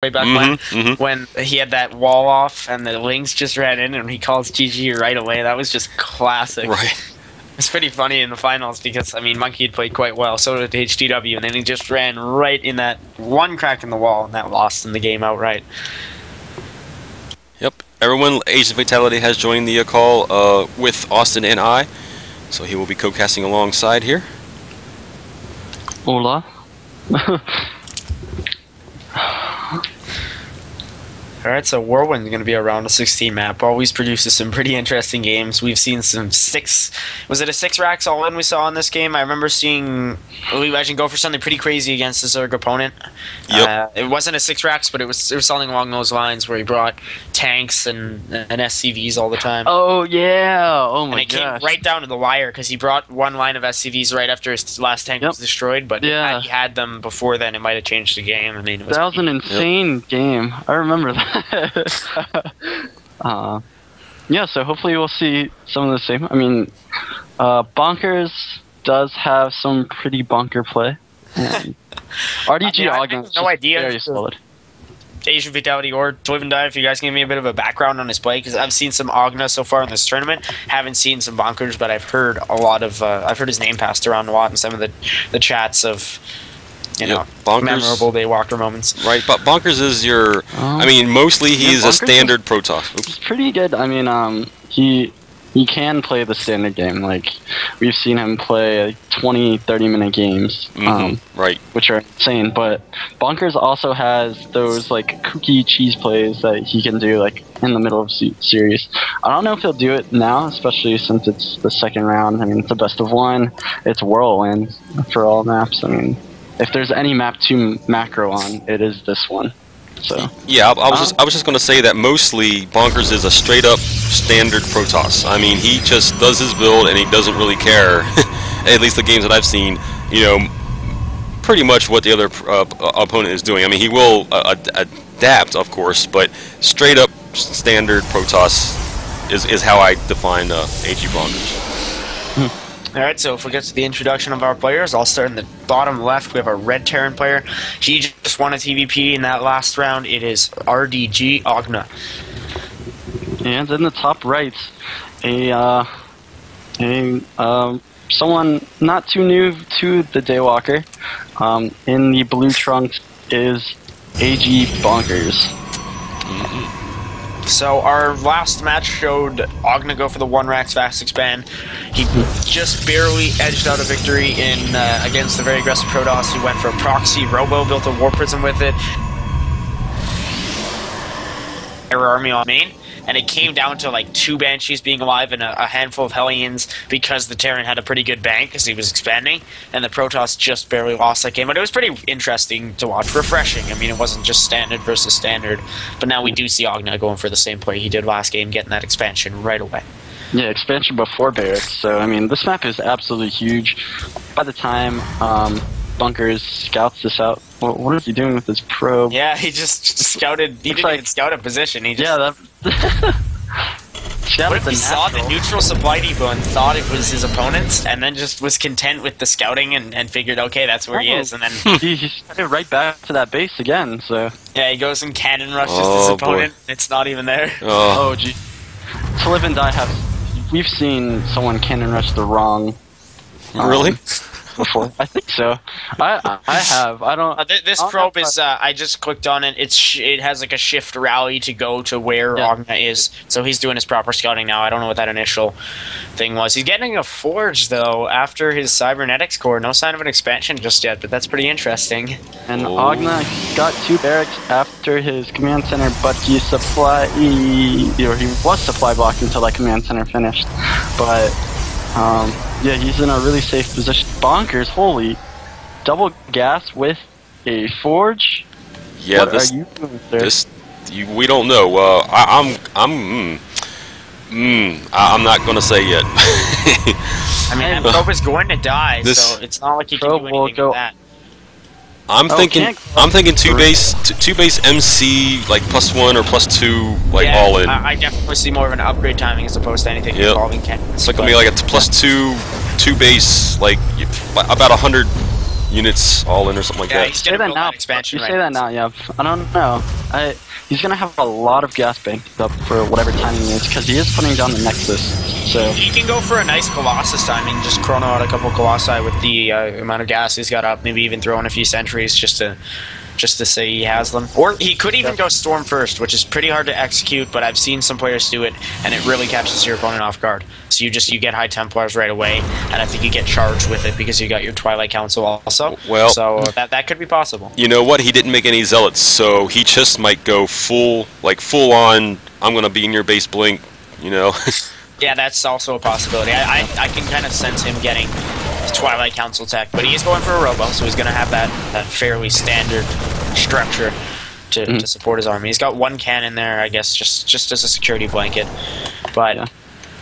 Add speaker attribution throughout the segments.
Speaker 1: way back when he had that wall off and the Lynx just ran in and he calls GG right away. That was just classic.
Speaker 2: Right.
Speaker 1: It's pretty funny in the finals because, I mean, Monkey had played quite well, so did HDW, and then he just ran right in that one crack in the wall, and that lost in the game outright.
Speaker 2: Yep. Everyone, Agent Fatality has joined the call with Austin and I, so he will be co-casting alongside here.
Speaker 3: Hola.
Speaker 1: Alright, so Whirlwind is going to be a round of 16 map. Always produces some pretty interesting games. We've seen some was it a 6 racks all in we saw in this game? I remember seeing Elite Legend go for something pretty crazy against his other opponent.
Speaker 2: Yep.
Speaker 1: It wasn't a 6 racks, but it was something along those lines where he brought tanks and SCVs all the time.
Speaker 3: Oh, yeah. Oh, my gosh.
Speaker 1: And it came right down to the wire because he brought one line of SCVs right after his last tank was destroyed, but had he had them before then, it might have changed the game. I mean,
Speaker 3: that was an insane game. I remember that. Yeah, so hopefully we'll see some of the same. I mean, Bonkers does have some pretty bonker play. RDGOgna is
Speaker 1: no idea.
Speaker 3: Very solid.
Speaker 1: Asian Fatality or toliveanddie, if you guys can give me a bit of a background on his play, because I've seen some Ogna so far in this tournament. Haven't seen some Bonkers, but I've heard a lot of. I've heard his name passed around a lot in some of the chats of.
Speaker 2: Bonkers,
Speaker 1: memorable DayWalker moments.
Speaker 2: Right, but Bonkers is your... I mean, mostly he's a standard Protoss.
Speaker 3: He's pretty good. I mean, he can play the standard game. Like, we've seen him play 20, 30-minute games.
Speaker 2: Right.
Speaker 3: Which are insane. But Bonkers also has those, like, kooky cheese plays that he can do, like, in the middle of series. I don't know if he'll do it now, especially since it's the second round. I mean, it's a best of one. It's Whirlwind for all maps. I mean... If there's any map to macro on, it is this one. So
Speaker 2: yeah, I was just gonna say that mostly Bonkers is a straight up standard Protoss. I mean, he just does his build and he doesn't really care. At least the games that I've seen, you know, pretty much what the other opponent is doing. I mean, he will adapt, of course, but straight up standard Protoss is how I define AGbonkers.
Speaker 1: Alright, so if we get to the introduction of our players, I'll start in the bottom left. We have our red Terran player. He just won a TVP in that last round. It is RDGOgna.
Speaker 3: And in the top right, someone not too new to the DayWalker. In the blue trunks is AGbonkers.
Speaker 1: So our last match showed Ogna go for the 1 racks fast expand. He just barely edged out a victory in against the very aggressive Protoss, who went for a proxy robo, built a war prison with it. Error army on main, and it came down to like 2 Banshees being alive and a handful of Hellions because the Terran had a pretty good bank because he was expanding, and the Protoss just barely lost that game. But it was pretty interesting to watch, refreshing. I mean, it wasn't just standard versus standard, but now we do see Ogna going for the same play he did last game, getting that expansion right away.
Speaker 3: Yeah, expansion before barracks. So, I mean, this map is absolutely huge. By the time Bunkers scouts this out, what is he doing with his probe?
Speaker 1: Yeah, he just scouted. He didn't even scout a position. He just
Speaker 3: that.
Speaker 1: What if he saw the neutral supply depot and thought it was his opponent's, and then just was content with the scouting and figured, okay, that's where he is, and then
Speaker 3: he started right back to that base again. So
Speaker 1: yeah, he goes and cannon rushes his opponent. Boy. It's not even there.
Speaker 3: Oh gee, toliveanddie have. We've seen someone cannon rush the wrong.
Speaker 2: Really?
Speaker 3: Before. I think so. I have. I don't.
Speaker 1: This probe is. I just clicked on it. It has like a shift rally to go to where Ogna is. So he's doing his proper scouting now. I don't know what that initial thing was. He's getting a forge though after his cybernetics core. No sign of an expansion just yet, but that's pretty interesting.
Speaker 3: And Ogna got 2 barracks after his command center, but he was supply blocked until that command center finished. But. Yeah, he's in a really safe position. Bonkers, holy, double gas with a forge.
Speaker 2: Yeah,
Speaker 3: what are you doing there?
Speaker 2: We don't know. I'm not gonna say yet.
Speaker 1: I mean, the probe is going to die, so it's not like you can do anything with that.
Speaker 2: I'm thinking two base MC like +1 or +2 like all in.
Speaker 1: I definitely see more of an upgrade timing as opposed to anything involving cannons.
Speaker 2: It's like gonna be like a +2 base like about 100 units all in or something like
Speaker 1: Yeah,
Speaker 2: that.
Speaker 1: he's gonna build that expansion.
Speaker 3: You say that now, yeah. I don't know. He's gonna have a lot of gas banked up for whatever time he needs, because he is putting down the Nexus. So
Speaker 1: he can go for a nice Colossus time and just chrono out a couple Colossi with the amount of gas he's got up. Maybe even throw in a few sentries just to say he has them. Or he could even go Storm first, which is pretty hard to execute, but I've seen some players do it, and it really catches your opponent off guard. So you get High Templars right away, and I think you get charged with it because you got your Twilight Council also.
Speaker 2: Well,
Speaker 1: so that could be possible.
Speaker 2: You know what? He didn't make any Zealots, so he just might go full on, I'm going to be in your base blink, you know?
Speaker 1: Yeah, that's also a possibility. I can kind of sense him getting Twilight Council tech, but he is going for a Robo, so he's going to have that fairly standard structure to support his army. He's got one cannon there, I guess, just as a security blanket. But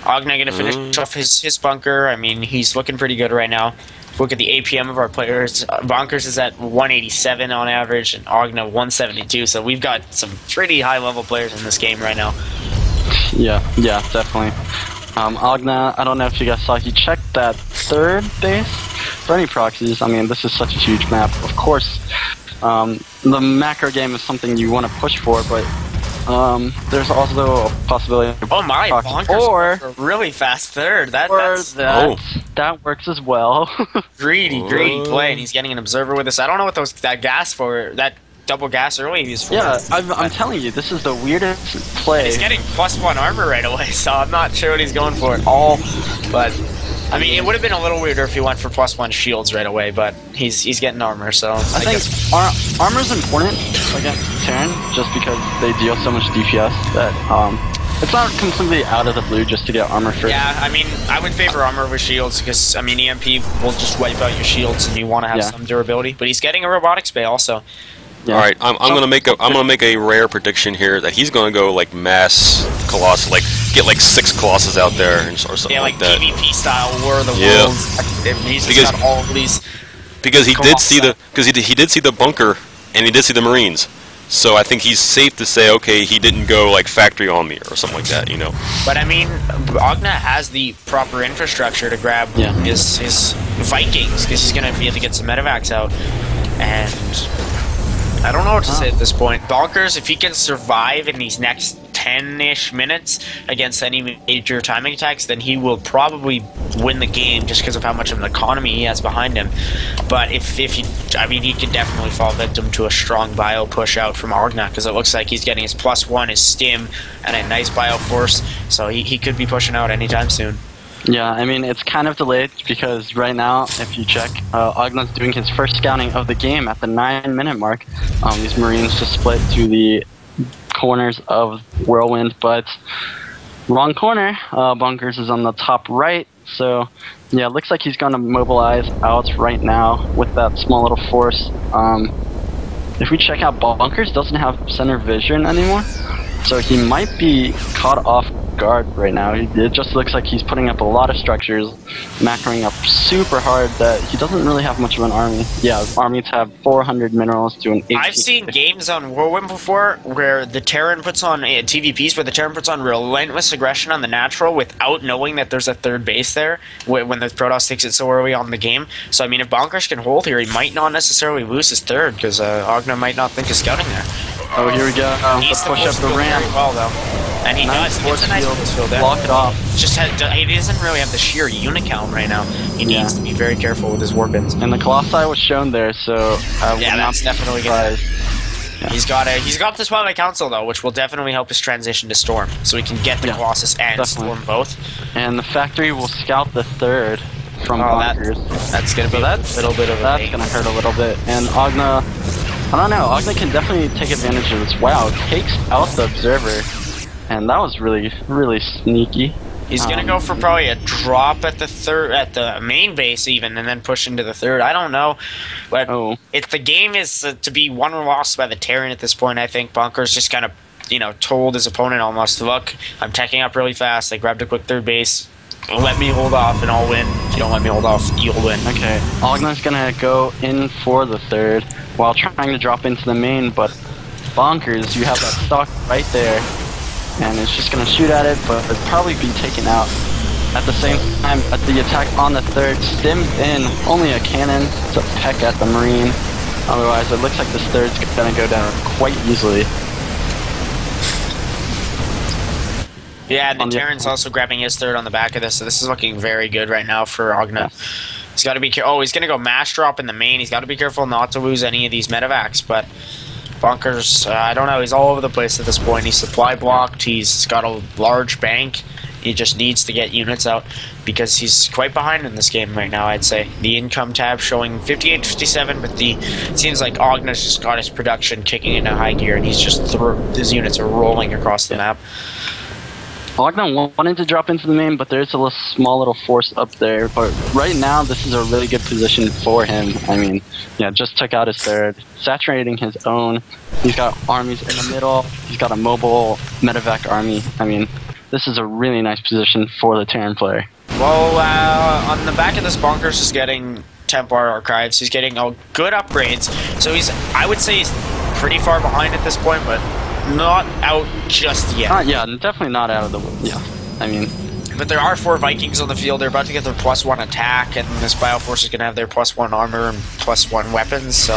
Speaker 1: Ogna going to finish off his bunker. I mean, he's looking pretty good right now. If we look at the APM of our players, Bonkers is at 187 on average, and Ogna 172, so we've got some pretty high-level players in this game right now.
Speaker 3: Yeah, definitely. Ogna, I don't know if you guys saw, he checked that third base for any proxies. I mean, this is such a huge map. Of course, the macro game is something you want to push for, but there's also a possibility of
Speaker 1: Bonkers or a really fast third. That
Speaker 3: works as well.
Speaker 1: greedy play, and he's getting an observer with us. I don't know what that gas for, that double gas early he used for.
Speaker 3: Yeah, I'm telling you, this is the weirdest play.
Speaker 1: And he's getting +1 armor right away, so I'm not sure what he's going for at all. But I mean, it would have been a little weirder if he went for +1 shields right away. But he's getting armor, so I
Speaker 3: think armor's important against Terran just because they deal so much DPS that it's not completely out of the blue just to get armor first.
Speaker 1: Yeah, I mean, I would favor armor over shields because I mean EMP will just wipe out your shields, and you want to have some durability. But he's getting a robotics bay also.
Speaker 2: Yeah. All right, I'm gonna make a rare prediction here that he's gonna go like mass Colossus, like get like 6 Colossus out there or something like that.
Speaker 1: Yeah, like PvP style War of the Worlds. He's just got all of these.
Speaker 2: Because he did see the bunker and he did see the Marines, so I think he's safe to say, okay, he didn't go like factory on me or something like that, you know.
Speaker 1: But I mean, Ogna has the proper infrastructure to grab his Vikings because he's gonna be able to get some medevacs out and. I don't know what to say at this point. Bonkers, if he can survive in these next 10-ish minutes against any major timing attacks, then he will probably win the game just because of how much of an economy he has behind him. But he could definitely fall victim to a strong bio push out from Ogna because it looks like he's getting his +1, his stim, and a nice bio force, so he could be pushing out anytime soon.
Speaker 3: Yeah, I mean, it's kind of delayed because right now, if you check, Ogna's doing his first scouting of the game at the 9-minute mark. These Marines just split to the corners of Whirlwind, but wrong corner. Bonkers is on the top right, so yeah, it looks like he's going to mobilize out right now with that small little force. If we check out, Bonkers doesn't have center vision anymore, so he might be caught off guard right now. It just looks like he's putting up a lot of structures, macroing up super hard that he doesn't really have much of an army. Yeah, armies have 400 minerals to an 8.
Speaker 1: I've seen games on Whirlwind before where the Terran puts on TVPs where the Terran puts on relentless aggression on the natural without knowing that there's a third base there when the Protoss takes it so early on in the game. So I mean, if Bonkers can hold here, he might not necessarily lose his third because Ogna might not think of scouting there.
Speaker 3: Oh, here we go.
Speaker 1: He's
Speaker 3: push up the ramp.
Speaker 1: Very well though. And he does. It's a nice force field there.
Speaker 3: Block it off.
Speaker 1: He doesn't really have the sheer unit count right now. He needs to be very careful with his weapons.
Speaker 3: And the Colossi was shown there, so
Speaker 1: that's definitely good. Yeah. He's got the Twilight Council though, which will definitely help his transition to Storm, so he can get the Colossus and Storm both.
Speaker 3: And the factory will scout the third from Bonkers.
Speaker 1: That's gonna be a little bit of
Speaker 3: that's gonna hurt a little bit. And Ogna, I don't know. Ogna can definitely take advantage of this. Wow, takes out the observer. And that was really, really sneaky.
Speaker 1: He's gonna go for probably a drop at the main base even, and then push into the third. I don't know, but if the game is to be won or lost by the Terran at this point, I think Bonkers just kind of, told his opponent almost, look, I'm teching up really fast. I grabbed a quick third base. Let me hold off and I'll win. If you don't let me hold off, you'll win.
Speaker 3: Okay, Ogna's gonna go in for the third while trying to drop into the main, but Bonkers, you have that stock right there. And it's just going to shoot at it, but it'll probably be taken out. At the same time, at the attack on the third, stims in only a cannon to peck at the Marine. Otherwise, it looks like this third's gonna go down quite easily.
Speaker 1: Yeah, and the Terran's also grabbing his third on the back of this, so this is looking very good right now for Ogna. Yeah. He's got to be careful. Oh, he's going to go mash drop in the main. He's got to be careful not to lose any of these medevacs, but Bonkers, I don't know, he's all over the place at this point. He's supply blocked, he's got a large bank. He just needs to get units out because he's quite behind in this game right now, I'd say. The income tab showing 58-57, but it seems like Ogna's just got his production kicking into high gear, and he's just his units are rolling across the map.
Speaker 3: Ogna wanted to drop into the main, but there's a small little force up there. But right now, this is a really good position for him. I mean, yeah, just took out his third, saturating his own. He's got armies in the middle. He's got a mobile medevac army. I mean, this is a really nice position for the Terran player.
Speaker 1: Well, on the back of this, Bonkers is getting Templar archives. He's getting good upgrades. So I would say he's pretty far behind at this point, but not out just yet.
Speaker 3: Yeah, definitely not out of the... Yeah, I mean...
Speaker 1: But there are 4 Vikings on the field. They're about to get their +1 attack, and this Bioforce is going to have their +1 armor and +1 weapons, so...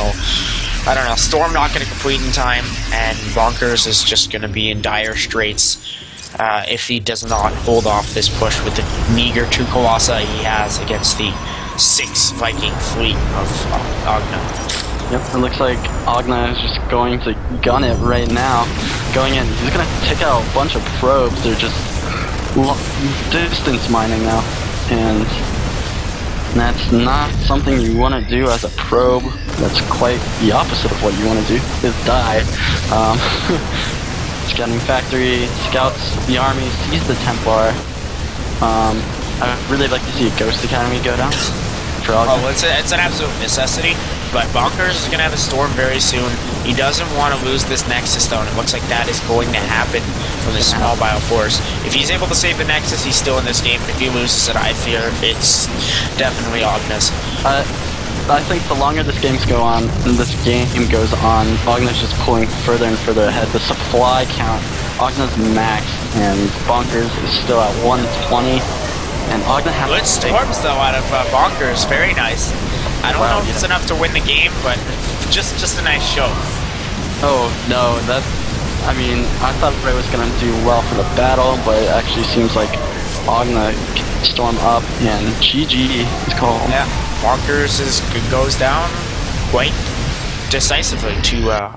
Speaker 1: I don't know. Storm not going to complete in time, and Bonkers is just going to be in dire straits if he does not hold off this push with the meager 2 Colossi he has against the 6 Viking fleet of Ogna.
Speaker 3: Yep, it looks like Ogna is just going to gun it right now. Going in, he's going to take out a bunch of probes. They're just distance mining now. And that's not something you want to do as a probe. That's quite the opposite of what you want to do, is die. Scouting factory, scouts the army, sees the Templar. I'd really like to see a Ghost Academy go down.
Speaker 1: Oh, it's an absolute necessity, but Bonkers is going to have a storm very soon. He doesn't want to lose this Nexus, though, and it looks like that is going to happen from this small Bioforce. If he's able to save the Nexus, he's still in this game, but if he loses it, I fear it's definitely Ogna's.
Speaker 3: I think the longer this game goes on, Ogna's just pulling further and further ahead. The supply count, Ogna's max, and Bonkers is still at 120. And Ogna has
Speaker 1: good storms though out of Bonkers, very nice. I don't know if it's enough to win the game, but just a nice show.
Speaker 3: Oh no, I mean, I thought Ray was gonna do well for the battle, but it actually seems like Ogna can storm up, and GG is called.
Speaker 1: Yeah, Bonkers goes down quite decisively to